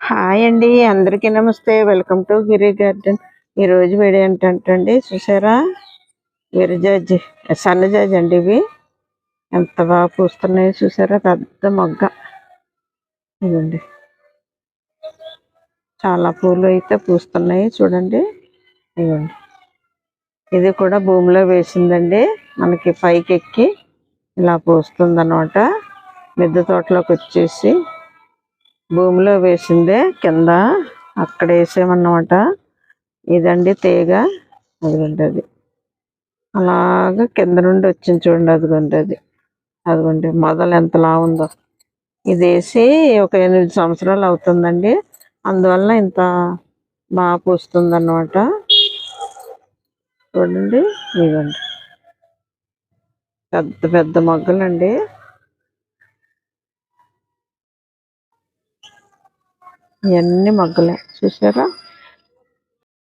Hi అండి, అందరికీ నమస్తే. Welcome to Giri garden. ఈరోజు వీడియో ఏంటంటే చూసారా, విరజాజి సన్నజాజి అండి. ఇవి ఎంత బాగా పూస్తున్నాయి చూసారా, పెద్ద మొగ్గ. ఇదండి, చాలా పూలు అయితే పూస్తున్నాయి చూడండి. ఇవ్వండి, ఇది కూడా భూమిలో వేసిందండి. మనకి పైకి ఎక్కి ఇలా పూస్తుంది అన్నమాట. మిద్దె తోటలోకి వచ్చేసి భూమిలో వేసిందే, కింద అక్కడ వేసామన్నమాట. ఇదండి తీగ, అదిగోండి అది అలాగా కింద నుండి వచ్చింది చూడండి. అదిగోండి మొదలు ఎంతలా ఉందో. ఇది వేసి ఒక 8 సంవత్సరాలు అవుతుందండి. అందువల్ల ఇంత బాగా పూస్తుంది అన్నమాట. చూడండి, ఇదిగోండి పెద్ద పెద్ద మొగ్గలండి. ఇవన్నీ మొగ్గలే చూసారా.